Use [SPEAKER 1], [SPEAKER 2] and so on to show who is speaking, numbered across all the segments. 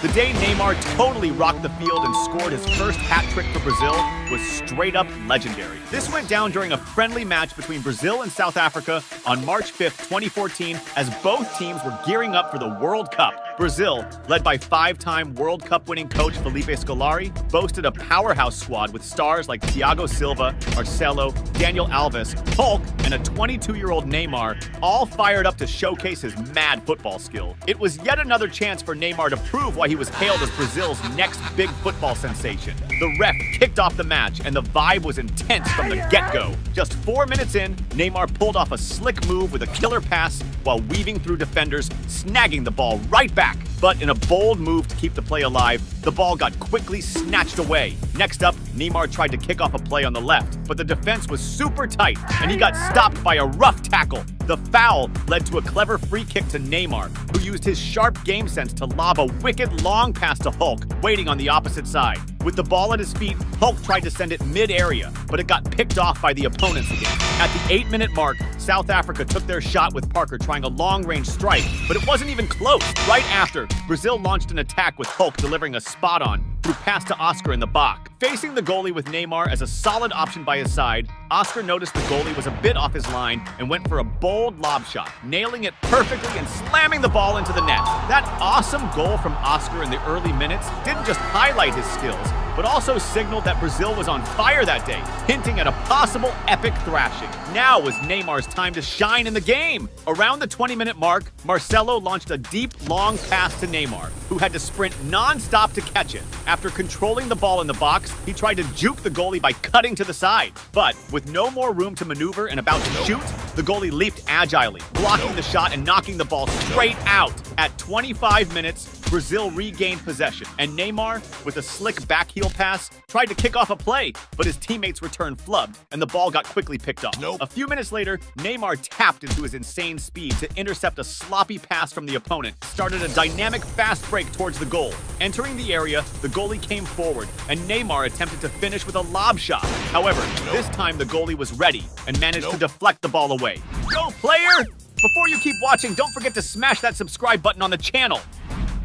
[SPEAKER 1] The day Neymar totally rocked the field and scored his first hat trick for Brazil was straight up legendary. This went down during a friendly match between Brazil and South Africa on March 5th, 2014, as both teams were gearing up for the World Cup. Brazil, led by five-time World Cup winning coach Felipe Scolari, boasted a powerhouse squad with stars like Thiago Silva, Marcelo, Daniel Alves, Hulk, and a 22-year-old Neymar, all fired up to showcase his mad football skill. It was yet another chance for Neymar to prove why he was hailed as Brazil's next big football sensation. The ref kicked off the match, and the vibe was intense from the get-go. Just 4 minutes in, Neymar pulled off a slick move with a killer pass while weaving through defenders, snagging the ball right back. But in a bold move to keep the play alive, the ball got quickly snatched away. Next up, Neymar tried to kick off a play on the left, but the defense was super tight, and he got stopped by a rough tackle. The foul led to a clever free kick to Neymar, who used his sharp game sense to lob a wicked long pass to Hulk, waiting on the opposite side. With the ball at his feet, Hulk tried to send it mid-area, but it got picked off by the opponents again. At the 8-minute mark, South Africa took their shot with Parker trying a long-range strike, but it wasn't even close. Right after, Brazil launched an attack with Hulk delivering a spot-on through pass to Oscar in the box. Facing the goalie with Neymar as a solid option by his side, Oscar noticed the goalie was a bit off his line and went for a bold lob shot, nailing it perfectly and slamming the ball into the net. That awesome goal from Oscar in the early minutes didn't just highlight his skills, but also signaled that Brazil was on fire that day, hinting at a possible epic thrashing. Now was Neymar's time to shine in the game. Around the 20-minute mark, Marcelo launched a deep, long pass to Neymar, who had to sprint non-stop to catch it. After controlling the ball in the box, he tried to juke the goalie by cutting to the side. But with no more room to maneuver and about to shoot, the goalie leaped agilely, blocking the shot and knocking the ball straight out. At 25 minutes, Brazil regained possession, and Neymar, with a slick back heel pass, tried to kick off a play, but his teammates returned flubbed, and the ball got quickly picked off. A few minutes later, Neymar tapped into his insane speed to intercept a sloppy pass from the opponent, started a dynamic fast break towards the goal. Entering the area, the goalie came forward, and Neymar attempted to finish with a lob shot. However, this time the goalie was ready and managed to deflect the ball away. Go, player! Before you keep watching, don't forget to smash that subscribe button on the channel.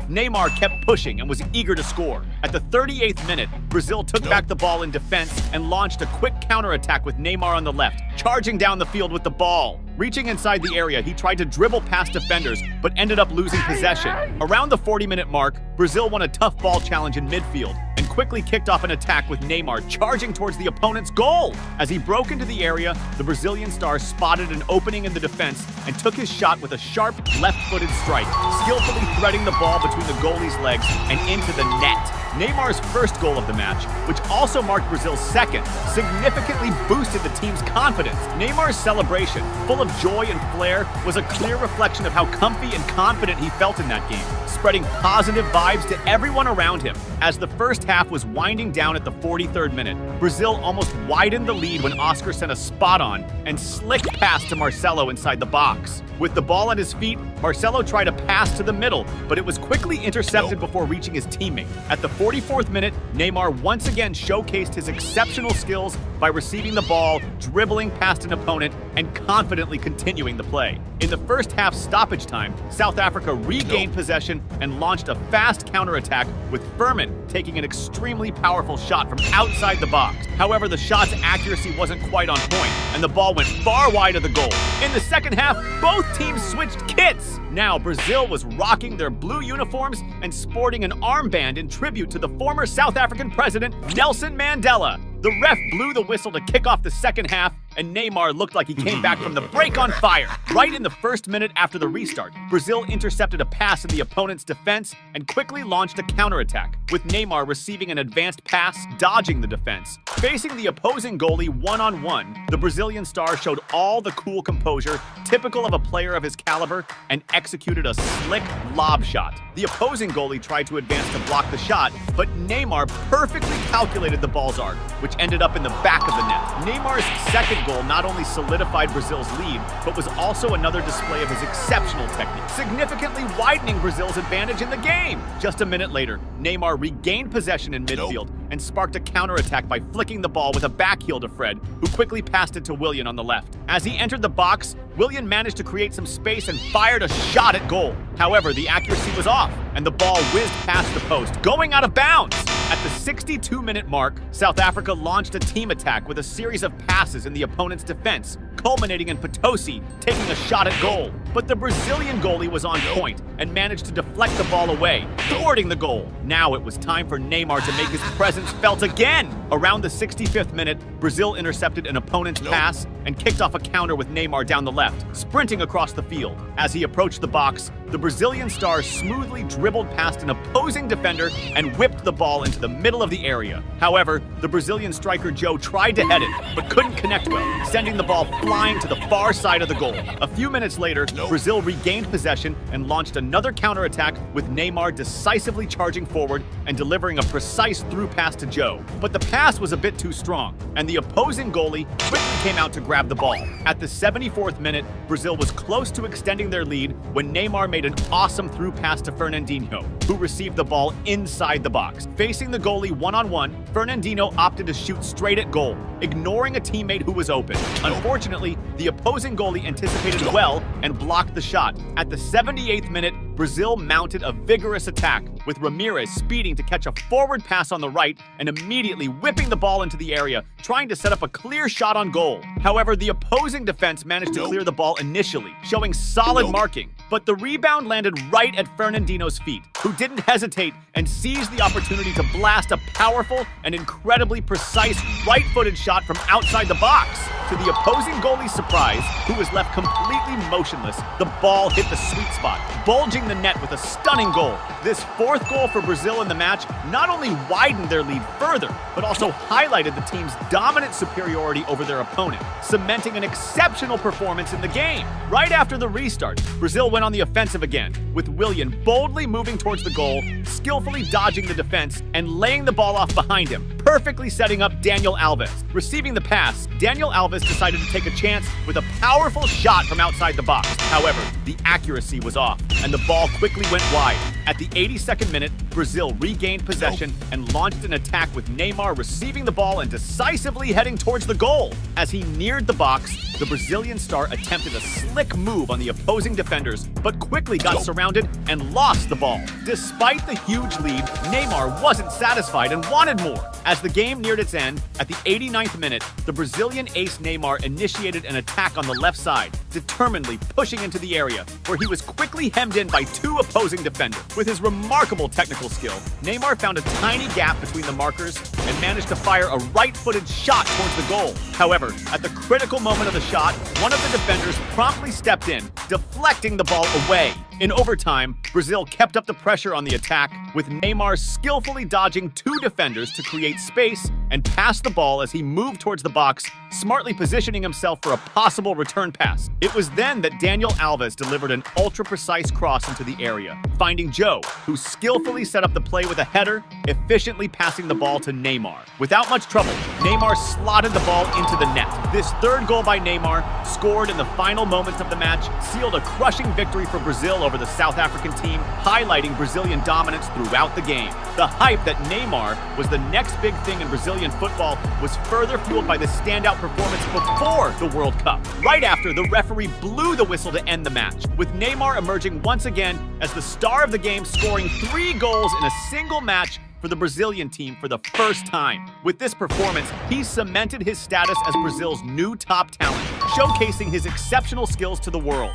[SPEAKER 1] Neymar kept pushing and was eager to score. At the 38th minute, Brazil took back the ball in defense and launched a quick counterattack with Neymar on the left, charging down the field with the ball. Reaching inside the area, he tried to dribble past defenders, but ended up losing possession. Around the 40-minute mark, Brazil won a tough ball challenge in midfield and quickly kicked off an attack with Neymar charging towards the opponent's goal. As he broke into the area, the Brazilian star spotted an opening in the defense and took his shot with a sharp left-footed strike, skillfully threading the ball between the goalie's legs and into the net. Neymar's first goal of the match, which also marked Brazil's second, significantly boosted the team's confidence. Neymar's celebration, full of joy and flair, was a clear reflection of how comfy and confident he felt in that game, spreading positive vibes to everyone around him. As the first half was winding down at the 43rd minute, Brazil almost widened the lead when Oscar sent a spot-on and slick pass to Marcelo inside the box. With the ball at his feet, Marcelo tried a pass to the middle, but it was quickly intercepted before reaching his teammate. At the 44th minute, Neymar once again showcased his exceptional skills by receiving the ball, dribbling past an opponent, and confidently continuing the play. In the first half stoppage time, South Africa regained possession and launched a fast counterattack with Furman taking an extremely powerful shot from outside the box. However, the shot's accuracy wasn't quite on point, and the ball went far wide of the goal. In the second half, both teams switched kits. Now, Brazil was rocking their blue uniforms and sporting an armband in tribute to the former South African president, Nelson Mandela. The ref blew the whistle to kick off the second half, and Neymar looked like he came back from the break on fire. Right in the first minute after the restart, Brazil intercepted a pass in the opponent's defense and quickly launched a counterattack, with Neymar receiving an advanced pass, dodging the defense. Facing the opposing goalie one-on-one, the Brazilian star showed all the cool composure typical of a player of his caliber and executed a slick lob shot. The opposing goalie tried to advance to block the shot, but Neymar perfectly calculated the ball's arc, which ended up in the back of the net. Neymar's second goal not only solidified Brazil's lead, but was also another display of his exceptional technique, significantly widening Brazil's advantage in the game. Just a minute later, Neymar regained possession in midfield and sparked a counterattack by flicking the ball with a back heel to Fred, who quickly passed it to Willian on the left. As he entered the box, Willian managed to create some space and fired a shot at goal. However, the accuracy was off, and the ball whizzed past the post, going out of bounds. At the 62-minute mark, South Africa launched a team attack with a series of passes in the opponent's defense, culminating in Potosi taking a shot at goal. But the Brazilian goalie was on point and managed to deflect the ball away, thwarting the goal. Now it was time for Neymar to make his presence felt again. Around the 65th minute, Brazil intercepted an opponent's pass and kicked off a counter with Neymar down the left, sprinting across the field. As he approached the box, the Brazilian star smoothly dribbled past an opposing defender and whipped the ball into the middle of the area. However, the Brazilian striker Joe tried to head it, but couldn't connect well, sending the ball flying to the far side of the goal. A few minutes later, Brazil regained possession and launched another counterattack with Neymar decisively charging forward and delivering a precise through pass to Joe. But the pass was a bit too strong, and the opposing goalie quickly came out to grab the ball. At the 74th minute, Brazil was close to extending their lead when Neymar made an awesome through pass to Fernandinho, who received the ball inside the box. Facing the goalie one-on-one, Fernandinho opted to shoot straight at goal, ignoring a teammate who was open. Unfortunately, the opposing goalie anticipated well and blocked the shot. At the 78th minute, Brazil mounted a vigorous attack, with Ramirez speeding to catch a forward pass on the right and immediately whipping the ball into the area, trying to set up a clear shot on goal. However, the opposing defense managed to clear the ball initially, showing solid marking. But the rebound landed right at Fernandinho's feet, who didn't hesitate and seized the opportunity to blast a powerful and incredibly precise right-footed shot from outside the box. To the opposing goalie's surprise, who was left completely motionless, the ball hit the sweet spot, bulging the net with a stunning goal. This fourth goal for Brazil in the match not only widened their lead further, but also highlighted the team's dominant superiority over their opponent, cementing an exceptional performance in the game. Right after the restart, Brazil went on the offensive again, with Willian boldly moving towards the goal, skillfully dodging the defense, and laying the ball off behind him, perfectly setting up Daniel Alves. Receiving the pass, Daniel Alves decided to take a chance with a powerful shot from outside the box. However, the accuracy was off, and the ball quickly went wide. At the 82nd minute, Brazil regained possession and launched an attack with Neymar receiving the ball and decisively heading towards the goal. As he neared the box, the Brazilian star attempted a slick move on the opposing defenders, but quickly got surrounded and lost the ball. Despite the huge lead, Neymar wasn't satisfied and wanted more. As the game neared its end, at the 89th minute, the Brazilian ace Neymar initiated an attack on the left side, determinedly pushing into the area, where he was quickly hemmed in by two opposing defenders. With his remarkable technical skill, Neymar found a tiny gap between the markers and managed to fire a right-footed shot towards the goal. However, at the critical moment of the shot, one of the defenders promptly stepped in, deflecting the ball away. In overtime, Brazil kept up the pressure on the attack, with Neymar skillfully dodging two defenders to create space and pass the ball as he moved towards the box, smartly positioning himself for a possible return pass. It was then that Daniel Alves delivered an ultra-precise cross into the area, finding Joe, who skillfully set up the play with a header, efficiently passing the ball to Neymar. Without much trouble, Neymar slotted the ball into the net. This third goal by Neymar, scored in the final moments of the match, sealed a crushing victory for Brazil over the South African team, highlighting Brazilian dominance throughout the game. The hype that Neymar was the next big thing in Brazilian football was further fueled by the standout performance before the World Cup. Right after, the referee blew the whistle to end the match, with Neymar emerging once again as the star of the game, scoring 3 goals in a single match for the Brazilian team for the first time. With this performance, he cemented his status as Brazil's new top talent, showcasing his exceptional skills to the world.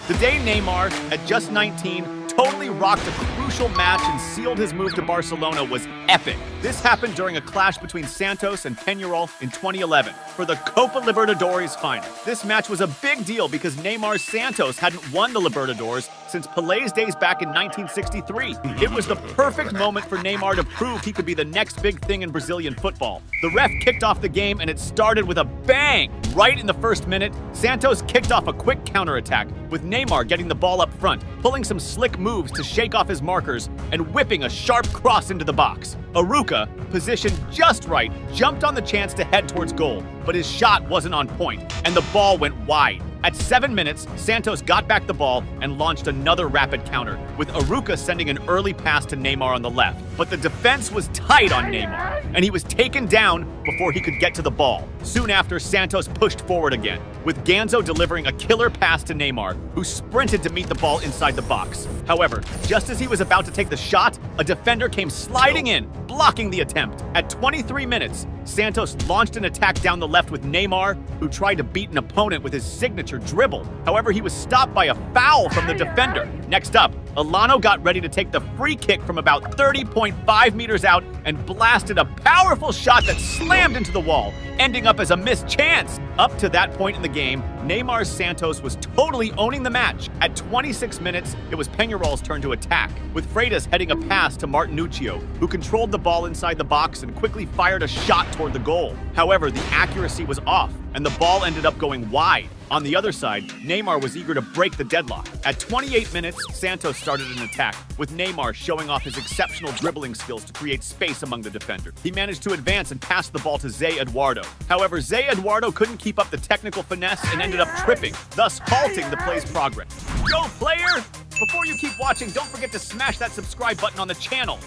[SPEAKER 1] The day Neymar, at just 19, totally rocked a crucial match and sealed his move to Barcelona was epic. This happened during a clash between Santos and Peñarol in 2011 for the Copa Libertadores final. This match was a big deal because Neymar's Santos hadn't won the Libertadores since Pelé's days back in 1963. It was the perfect moment for Neymar to prove he could be the next big thing in Brazilian football. The ref kicked off the game and it started with a bang! Right in the first minute, Santos kicked off a quick counterattack, with Neymar getting the ball up front, pulling some slick moves to shake off his markers, and whipping a sharp cross into the box. Aruca, positioned just right, jumped on the chance to head towards goal, but his shot wasn't on point, and the ball went wide. At 7 minutes, Santos got back the ball and launched another rapid counter, with Aruca sending an early pass to Neymar on the left. But the defense was tight on Neymar, and he was taken down before he could get to the ball. Soon after, Santos pushed forward again, with Ganzo delivering a killer pass to Neymar, who sprinted to meet the ball inside the box. However, just as he was about to take the shot, a defender came sliding in, blocking the attempt. At 23 minutes, Santos launched an attack down the left with Neymar, who tried to beat an opponent with his signature dribble. However, he was stopped by a foul from the defender. Next up, Elano got ready to take the free kick from about 30.5 meters out and blasted a powerful shot that slammed into the wall, ending up as a missed chance. Up to that point in the game, Neymar Santos was totally owning the match. At 26 minutes, it was Peñarol's turn to attack, with Freitas heading a pass to Martinuccio, who controlled the ball inside the box and quickly fired a shot toward the goal. However, the accuracy was off, and the ball ended up going wide. On the other side, Neymar was eager to break the deadlock. At 28 minutes, Santos started an attack, with Neymar showing off his exceptional dribbling skills to create space among the defender. He managed to advance and pass the ball to Zé Eduardo. However, Zé Eduardo couldn't keep up the technical finesse and ended up tripping, thus halting the play's progress. Go, player! Before you keep watching, don't forget to smash that subscribe button on the channel.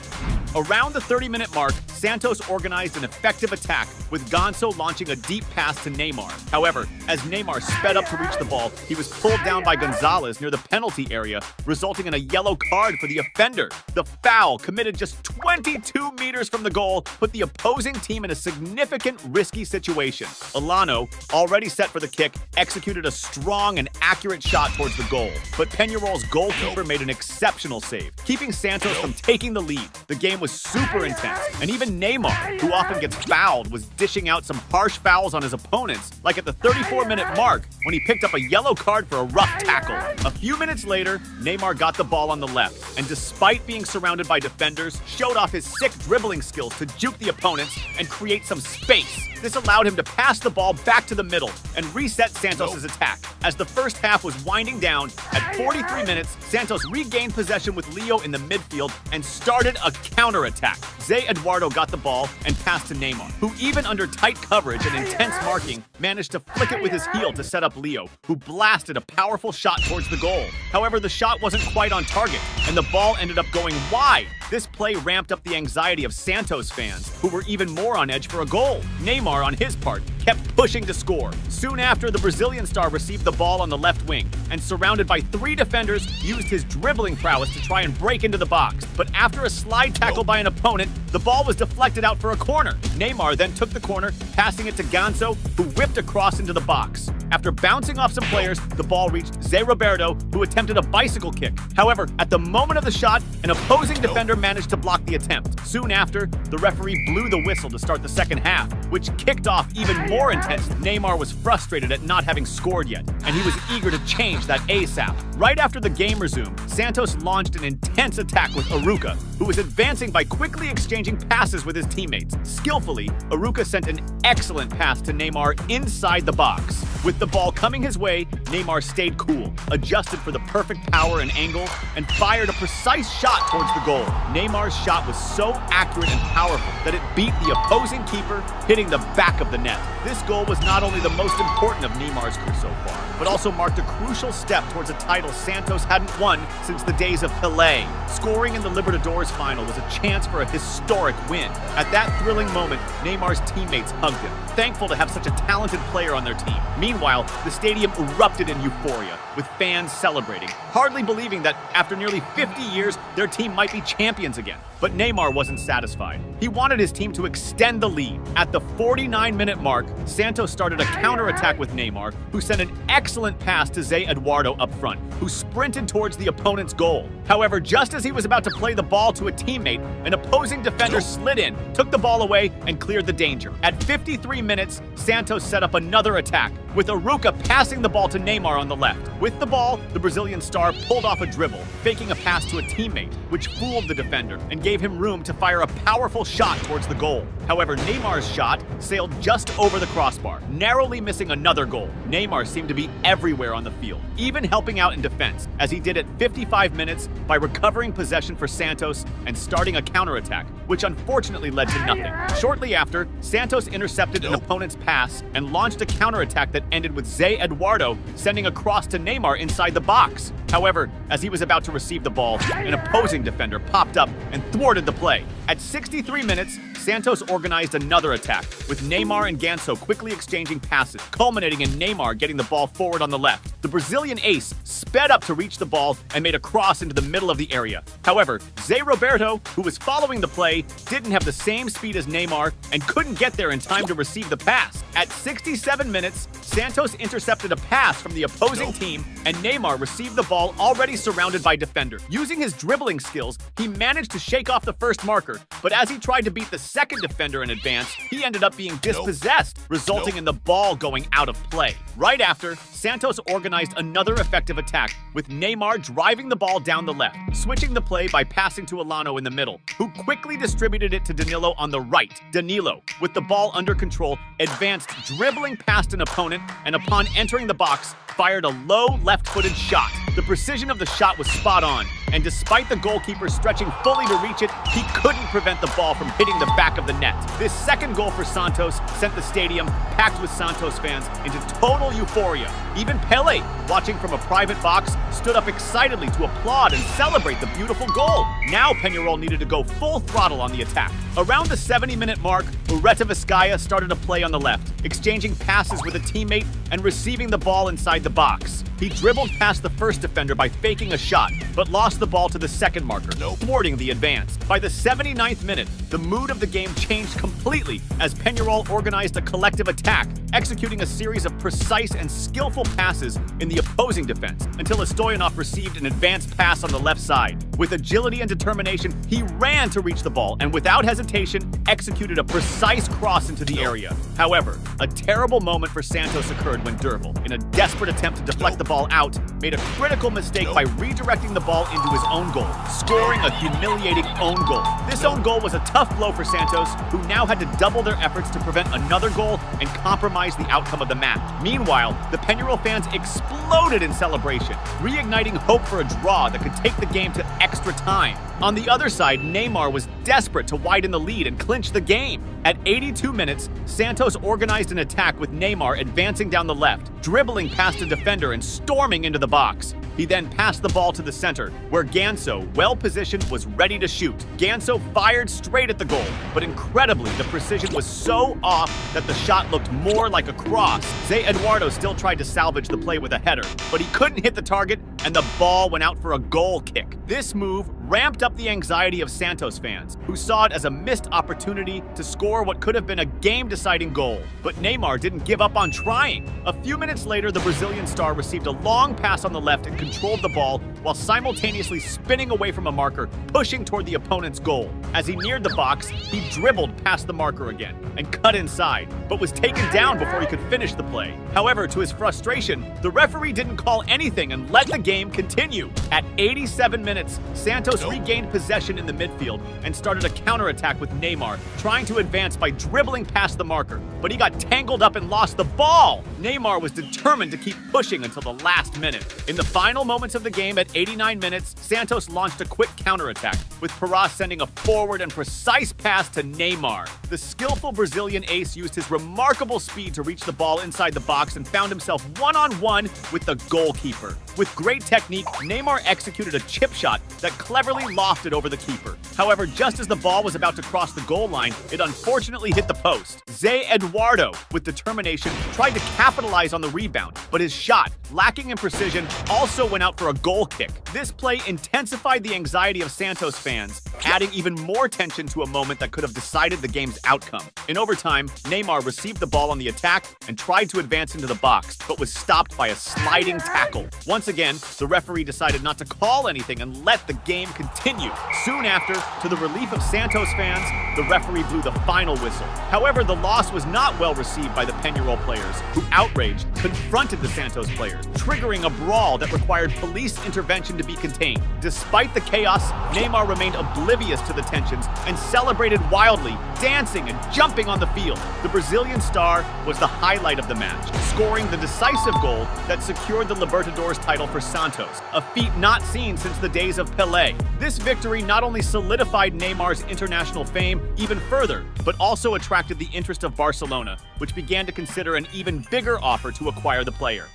[SPEAKER 1] Around the 30-minute mark, Santos organized an effective attack, with Ganso launching a deep pass to Neymar. However, as Neymar sped up to reach the ball, he was pulled down by Gonzalez near the penalty area, resulting in a yellow card for the offender. The foul, committed just 22 meters from the goal, put the opposing team in a significant risky situation. Elano, already set for the kick, executed a strong and accurate shot towards the goal, but Peñarol's goalkeeper made an exceptional save, keeping Santos from taking the lead. The game was super intense, and even Neymar, who often gets fouled, was dishing out some harsh fouls on his opponents, like at the 34-minute mark when he picked up a yellow card for a rough tackle. A few minutes later, Neymar got the ball on the left, and despite being surrounded by defenders, showed off his sick dribbling skills to juke the opponents and create some space. This allowed him to pass the ball back to the middle and reset Santos' attack. As the first half was winding down, at 43 minutes, Santos regained possession with Leo in the midfield and started a counter-attack. Zé Eduardo got the ball and passed to Neymar, who even under tight coverage and intense marking, managed to flick it with his heel to set up Leo, who blasted a powerful shot towards the goal. However, the shot wasn't quite on target, and the ball ended up going wide. This play ramped up the anxiety of Santos fans, who were even more on edge for a goal. Neymar, on his part, kept pushing to score. Soon after, the Brazilian star received the ball on the left wing, and surrounded by 3 defenders, used his dribbling prowess to try and break into the box. But after a slide tackle by an opponent, the ball was deflected out for a corner. Neymar then took the corner, passing it to Ganso, who whipped across into the box. After bouncing off some players, the ball reached Zé Roberto, who attempted a bicycle kick. However, at the moment of the shot, an opposing defender managed to block the attempt. Soon after, the referee blew the whistle to start the second half, which kicked off even more intense. Neymar was frustrated at not having scored yet, and he was eager to change that ASAP. Right after the game resumed, Santos launched an intense attack with Aruca, who was advancing by quickly exchanging passes with his teammates. Skillfully, Aruca sent an excellent pass to Neymar inside the box. With the ball coming his way, Neymar stayed cool, adjusted for the perfect power and angle, and fired a precise shot towards the goal. Neymar's shot was so accurate and powerful that it beat the opposing keeper, hitting the back of the net. This goal was not only the most important of Neymar's career so far, but also marked a crucial step towards a title Santos hadn't won since the days of Pelé. Scoring in the Libertadores final was a chance for a historic win. At that thrilling moment, Neymar's teammates hugged him, thankful to have such a talented player on their team. Meanwhile, the stadium erupted in euphoria, with fans celebrating, hardly believing that after nearly 50 years, their team might be champions again. But Neymar wasn't satisfied. He wanted his team to extend the lead. At the 49-minute mark, Santos started a counterattack with Neymar, who sent an excellent pass to Zé Eduardo up front, who sprinted towards the opponent's goal. However, just as he was about to play the ball to a teammate, an opposing defender slid in, took the ball away, and cleared the danger. At 53 minutes, Santos set up another attack, with Aruca passing the ball to Neymar on the left. With the ball, the Brazilian star pulled off a dribble, faking a pass to a teammate, which fooled the defender and gave him room to fire a powerful shot towards the goal. However, Neymar's shot sailed just over the crossbar, narrowly missing another goal. Neymar seemed to be everywhere on the field, even helping out in defense, as he did at 55 minutes by recovering possession for Santos and starting a counterattack, which unfortunately led to nothing. Shortly after, Santos intercepted an opponent's pass and launched a counterattack that ended ended with Zé Eduardo sending a cross to Neymar inside the box. However, as he was about to receive the ball, an opposing defender popped up and thwarted the play. At 63 minutes, Santos organized another attack, with Neymar and Ganso quickly exchanging passes, culminating in Neymar getting the ball forward on the left. The Brazilian ace sped up to reach the ball and made a cross into the middle of the area. However, Zé Roberto, who was following the play, didn't have the same speed as Neymar and couldn't get there in time to receive the pass. At 67 minutes, Santos intercepted a pass from the opposing team, and Neymar received the ball already surrounded by defenders. Using his dribbling skills, he managed to shake off the first marker, but as he tried to beat the second defender in advance, he ended up being dispossessed, resulting in the ball going out of play. Right after, Santos organized another effective attack, with Neymar driving the ball down the left, switching the play by passing to Elano in the middle, who quickly distributed it to Danilo on the right. Danilo, with the ball under control, advanced dribbling past an opponent, and upon entering the box, fired a low left-footed shot. The precision of the shot was spot on, and despite the goalkeeper stretching fully to reach it, he couldn't prevent the ball from hitting the back of the net. This second goal for Santos sent the stadium, packed with Santos fans, into total euphoria. Even Pelé, watching from a private box, stood up excitedly to applaud and celebrate the beautiful goal. Now Peñarol needed to go full throttle on the attack. Around the 70-minute mark, Ureta Vizcaya started a play on the left, exchanging passes with a teammate and receiving the ball inside the box. He dribbled past the first defender by faking a shot, but lost the ball to the second marker, thwarting the advance. By the 79th minute, the mood of the game changed completely as Peñarol organized a collective attack, executing a series of precise and skillful passes in the opposing defense until Stoyanov received an advanced pass on the left side. With agility and determination, he ran to reach the ball and without hesitation executed a precise cross into the area. However, a terrible moment for Santos occurred when Derval, in a desperate attempt to deflect the ball out, made a critical mistake by redirecting the ball into his own goal, scoring a humiliating own goal. This own goal was a tough blow for Santos, who now had to double their efforts to prevent another goal and compromise the outcome of the match. Meanwhile, the Peñarol fans exploded in celebration, reigniting hope for a draw that could take the game to extra time. On the other side, Neymar was desperate to widen the lead and clinch the game. At 82 minutes, Santos organized an attack with Neymar advancing down the left, dribbling past a defender and storming into the box. He then passed the ball to the center, where Ganso, well-positioned, was ready to shoot. Ganso fired straight at the goal, but incredibly, the precision was so off that the shot looked more like a cross. Zé Eduardo still tried to salvage the play with a header, but he couldn't hit the target, and the ball went out for a goal kick. This move ramped up the anxiety of Santos fans, who saw it as a missed opportunity to score what could have been a game-deciding goal. But Neymar didn't give up on trying. A few minutes later, the Brazilian star received a long pass on the left and controlled the ball while simultaneously spinning away from a marker, pushing toward the opponent's goal. As he neared the box, he dribbled past the marker again and cut inside, but was taken down before he could finish the play. However, to his frustration, the referee didn't call anything and let the game continue. At 87 minutes, Santos regained possession in the midfield and started a counterattack with Neymar, trying to advance by dribbling past the marker, but he got tangled up and lost the ball. Neymar was determined to keep pushing until the last minute. In the final moments of the game at 89 minutes, Santos launched a quick counterattack, with Pará sending a forward and precise pass to Neymar. The skillful Brazilian ace used his remarkable speed to reach the ball inside the box and found himself one-on-one with the goalkeeper. With great technique, Neymar executed a chip shot that cleverly lofted over the keeper. However, just as the ball was about to cross the goal line, it unfortunately hit the post. Zé Eduardo, with determination, tried to capitalize on the rebound, but his shot, lacking in precision, also went out for a goal kick. This play intensified the anxiety of Santos fans, adding even more tension to a moment that could have decided the game's outcome. In overtime, Neymar received the ball on the attack and tried to advance into the box, but was stopped by a sliding tackle. Once again, the referee decided not to call anything and let the game continue. Soon after, to the relief of Santos fans, the referee blew the final whistle. However, the loss was not well received by the Peñarol players, who, outraged, confronted the Santos players, triggering a brawl that required police intervention to be contained. Despite the chaos, Neymar remained oblivious to the tensions and celebrated wildly, dancing and jumping on the field. The Brazilian star was the highlight of the match, scoring the decisive goal that secured the Libertadores title for Santos, a feat not seen since the days of Pelé. This victory not only solidified Neymar's international fame even further, but also attracted the interest of Barcelona, which began to consider an even bigger offer to acquire the player.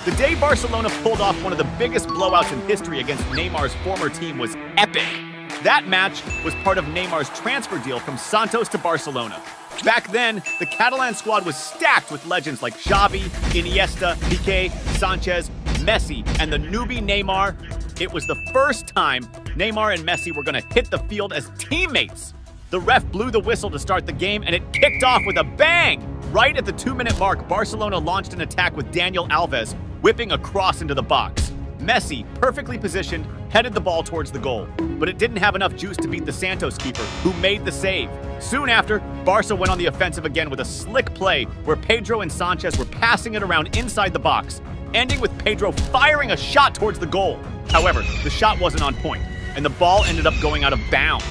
[SPEAKER 1] The day Barcelona pulled off one of the biggest blowouts in history against Neymar's former team was epic. That match was part of Neymar's transfer deal from Santos to Barcelona. Back then, the Catalan squad was stacked with legends like Xavi, Iniesta, Piqué, Sanchez, Messi, and the newbie Neymar. It was the first time Neymar and Messi were going to hit the field as teammates. The ref blew the whistle to start the game, and it kicked off with a bang! Right at the 2-minute mark, Barcelona launched an attack with Daniel Alves whipping a cross into the box. Messi, perfectly positioned, headed the ball towards the goal, but it didn't have enough juice to beat the Santos keeper, who made the save. Soon after, Barca went on the offensive again with a slick play where Pedro and Sanchez were passing it around inside the box, ending with Pedro firing a shot towards the goal. However, the shot wasn't on point, and the ball ended up going out of bounds.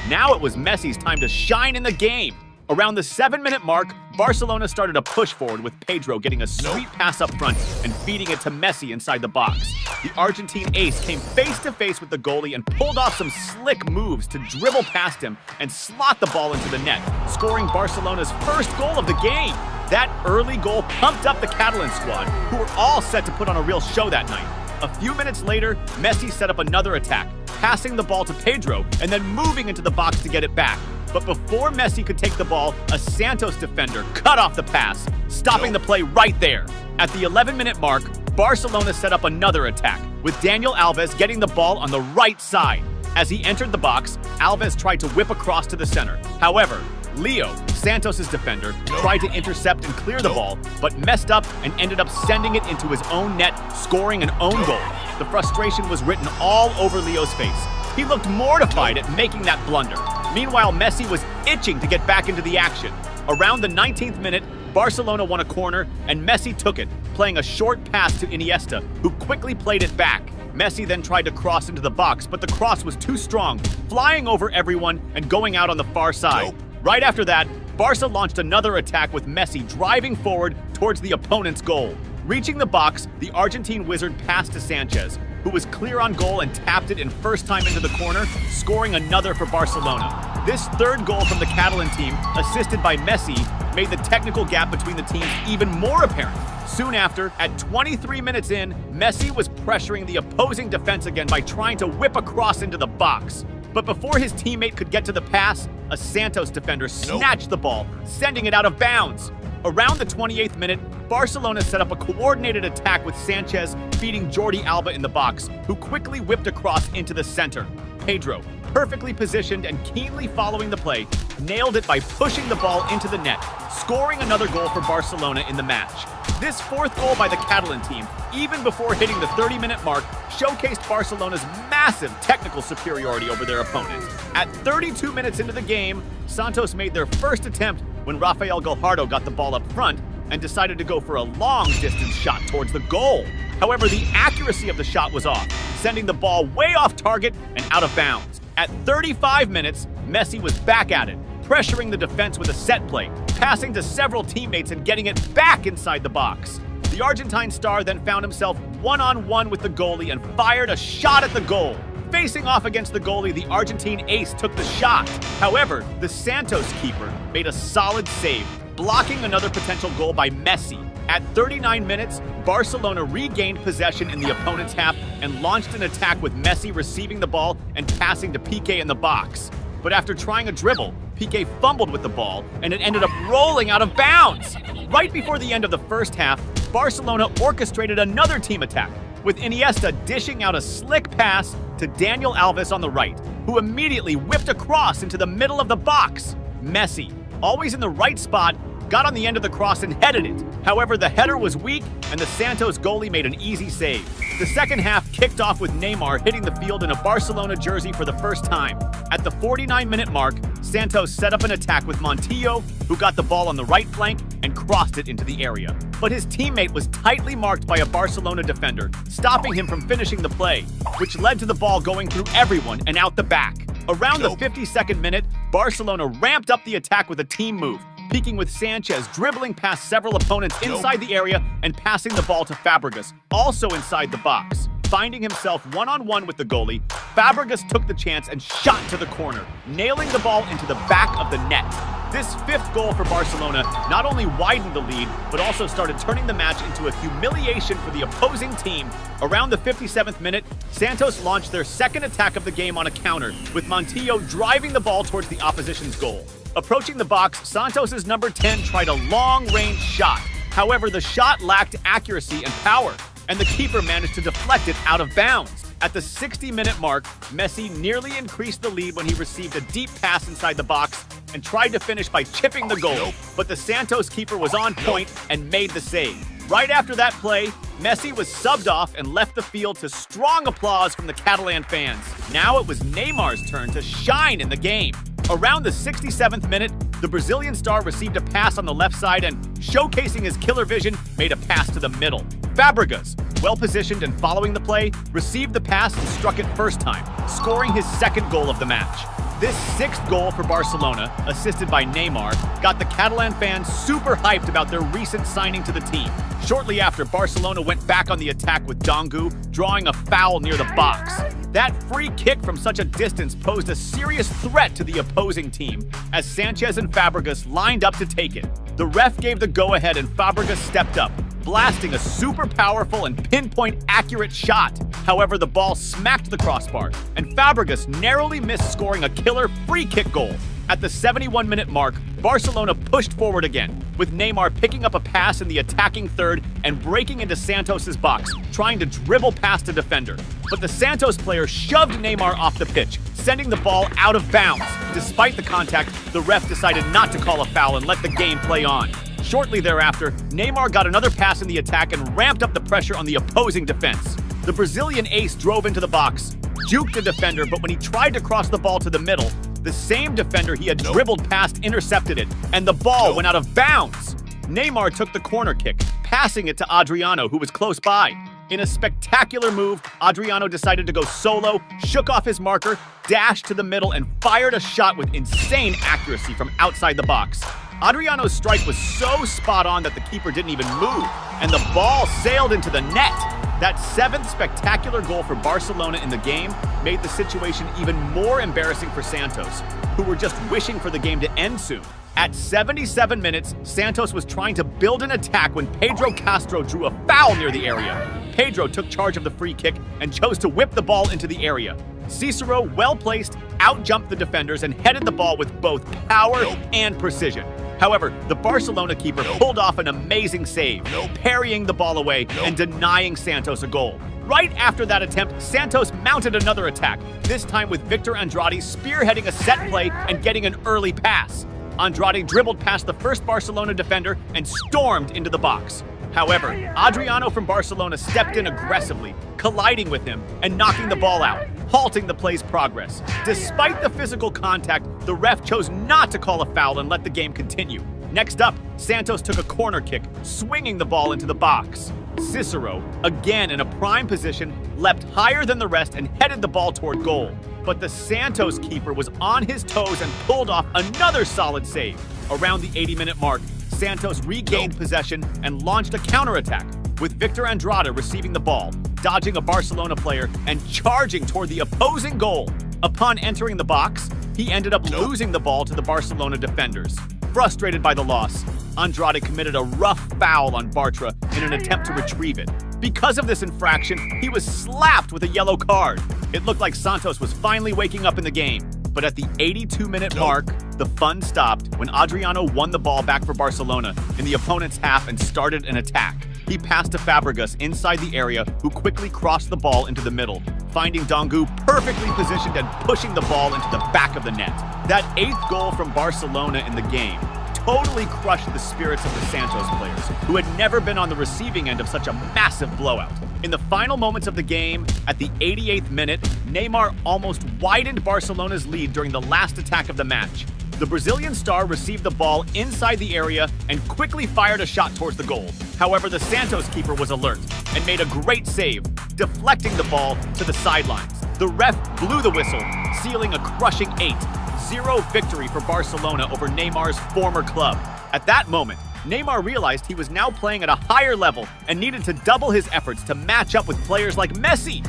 [SPEAKER 1] Now it was Messi's time to shine in the game. Around the 7-minute mark, Barcelona started a push forward with Pedro getting a sweet pass up front and feeding it to Messi inside the box. The Argentine ace came face-to-face with the goalie and pulled off some slick moves to dribble past him and slot the ball into the net, scoring Barcelona's first goal of the game. That early goal pumped up the Catalan squad, who were all set to put on a real show that night. A few minutes later, Messi set up another attack, passing the ball to Pedro and then moving into the box to get it back. But before Messi could take the ball, a Santos defender cut off the pass, stopping the play right there. At the 11-minute mark, Barcelona set up another attack, with Daniel Alves getting the ball on the right side. As he entered the box, Alves tried to whip across to the center. However, Leo, Santos' defender, tried to intercept and clear the ball, but messed up and ended up sending it into his own net, scoring an own goal. The frustration was written all over Leo's face. He looked mortified at making that blunder. Meanwhile, Messi was itching to get back into the action. Around the 19th minute, Barcelona won a corner, and Messi took it, playing a short pass to Iniesta, who quickly played it back. Messi then tried to cross into the box, but the cross was too strong, flying over everyone and going out on the far side. Right after that, Barca launched another attack with Messi driving forward towards the opponent's goal. Reaching the box, the Argentine wizard passed to Sanchez, who was clear on goal and tapped it in first time into the corner, scoring another for Barcelona. This third goal from the Catalan team, assisted by Messi, made the technical gap between the teams even more apparent. Soon after, at 23 minutes in, Messi was pressuring the opposing defense again by trying to whip a cross into the box. But before his teammate could get to the pass, a Santos defender snatched the ball, sending it out of bounds. Around the 28th minute, Barcelona set up a coordinated attack with Sanchez feeding Jordi Alba in the box, who quickly whipped across into the center. Pedro, perfectly positioned and keenly following the play, nailed it by pushing the ball into the net, scoring another goal for Barcelona in the match. This fourth goal by the Catalan team, even before hitting the 30-minute mark, showcased Barcelona's massive technical superiority over their opponent. At 32 minutes into the game, Santos made their first attempt when Rafael Guajardo got the ball up front and decided to go for a long-distance shot towards the goal. However, the accuracy of the shot was off, sending the ball way off target and out of bounds. At 35 minutes, Messi was back at it, pressuring the defense with a set play, passing to several teammates and getting it back inside the box. The Argentine star then found himself one-on-one with the goalie and fired a shot at the goal. Facing off against the goalie, the Argentine ace took the shot. However, the Santos keeper made a solid save, blocking another potential goal by Messi. At 39 minutes, Barcelona regained possession in the opponent's half and launched an attack with Messi receiving the ball and passing to Piqué in the box. But after trying a dribble, Piqué fumbled with the ball and it ended up rolling out of bounds. Right before the end of the first half, Barcelona orchestrated another team attack, with Iniesta dishing out a slick pass to Daniel Alves on the right, who immediately whipped across into the middle of the box. Messi, always in the right spot, got on the end of the cross and headed it. However, the header was weak and the Santos goalie made an easy save. The second half kicked off with Neymar hitting the field in a Barcelona jersey for the first time. At the 49-minute mark, Santos set up an attack with Montijo, who got the ball on the right flank and crossed it into the area. But his teammate was tightly marked by a Barcelona defender, stopping him from finishing the play, which led to the ball going through everyone and out the back. Around the 52nd minute, Barcelona ramped up the attack with a team move, peaking with Sanchez dribbling past several opponents inside the area and passing the ball to Fabregas, also inside the box. finding himself one-on-one with the goalie, Fabregas took the chance and shot to the corner, nailing the ball into the back of the net. This fifth goal for Barcelona not only widened the lead, but also started turning the match into a humiliation for the opposing team. Around the 57th minute, Santos launched their second attack of the game on a counter, with Montijo driving the ball towards the opposition's goal. Approaching the box, Santos' number 10 tried a long-range shot. However, the shot lacked accuracy and power, and the keeper managed to deflect it out of bounds. At the 60-minute mark, Messi nearly increased the lead when he received a deep pass inside the box and tried to finish by chipping the goal, but the Santos keeper was on point and made the save. Right after that play, Messi was subbed off and left the field to strong applause from the Catalan fans. Now it was Neymar's turn to shine in the game. Around the 67th minute, the Brazilian star received a pass on the left side and, showcasing his killer vision, made a pass to the middle. Fabregas, well-positioned and following the play, received the pass and struck it first time, scoring his second goal of the match. This sixth goal for Barcelona, assisted by Neymar, got the Catalan fans super hyped about their recent signing to the team. Shortly after, Barcelona went back on the attack with Dongu, drawing a foul near the box. That free kick from such a distance posed a serious threat to the opposing team, as Sanchez and Fabregas lined up to take it. The ref gave the go-ahead and Fabregas stepped up, blasting a super powerful and pinpoint accurate shot. However, the ball smacked the crossbar, and Fabregas narrowly missed scoring a killer free kick goal. At the 71-minute mark, Barcelona pushed forward again, with Neymar picking up a pass in the attacking third and breaking into Santos' box, trying to dribble past a defender. But the Santos player shoved Neymar off the pitch, sending the ball out of bounds. Despite the contact, the ref decided not to call a foul and let the game play on. Shortly thereafter, Neymar got another pass in the attack and ramped up the pressure on the opposing defense. The Brazilian ace drove into the box, juked a defender, but when he tried to cross the ball to the middle, the same defender he had dribbled past intercepted it, and the ball went out of bounds. Neymar took the corner kick, passing it to Adriano, who was close by. In a spectacular move, Adriano decided to go solo, shook off his marker, dashed to the middle, and fired a shot with insane accuracy from outside the box. Adriano's strike was so spot on that the keeper didn't even move, and the ball sailed into the net. That seventh spectacular goal for Barcelona in the game made the situation even more embarrassing for Santos, who were just wishing for the game to end soon. At 77 minutes, Santos was trying to build an attack when Pedro Castro drew a foul near the area. Pedro took charge of the free kick and chose to whip the ball into the area. Cicero, well-placed, out-jumped the defenders and headed the ball with both power and precision. However, the Barcelona keeper pulled off an amazing save, parrying the ball away and denying Santos a goal. Right after that attempt, Santos mounted another attack, this time with Victor Andrade spearheading a set play and getting an early pass. Andrade dribbled past the first Barcelona defender and stormed into the box. However, Adriano from Barcelona stepped in aggressively, colliding with him and knocking the ball out, halting the play's progress. Despite the physical contact, the ref chose not to call a foul and let the game continue. Next up, Santos took a corner kick, swinging the ball into the box. Cicero, again in a prime position, leapt higher than the rest and headed the ball toward goal. But the Santos keeper was on his toes and pulled off another solid save. Around the 80-minute mark, Santos regained possession and launched a counterattack, with Victor Andrade receiving the ball, dodging a Barcelona player, and charging toward the opposing goal. Upon entering the box, he ended up losing the ball to the Barcelona defenders. Frustrated by the loss, Andrade committed a rough foul on Bartra in an attempt to retrieve it. Because of this infraction, he was slapped with a yellow card. It looked like Santos was finally waking up in the game. But at the 82-minute mark, the fun stopped when Adriano won the ball back for Barcelona in the opponent's half and started an attack. He passed to Fabregas inside the area, who quickly crossed the ball into the middle, finding Dongu perfectly positioned and pushing the ball into the back of the net. That eighth goal from Barcelona in the game totally crushed the spirits of the Santos players, who had never been on the receiving end of such a massive blowout. In the final moments of the game, at the 88th minute, Neymar almost widened Barcelona's lead during the last attack of the match. The Brazilian star received the ball inside the area and quickly fired a shot towards the goal. However, the Santos keeper was alert and made a great save, deflecting the ball to the sidelines. The ref blew the whistle, sealing a crushing 8-0 victory for Barcelona over Neymar's former club. At that moment, Neymar realized he was now playing at a higher level and needed to double his efforts to match up with players like Messi.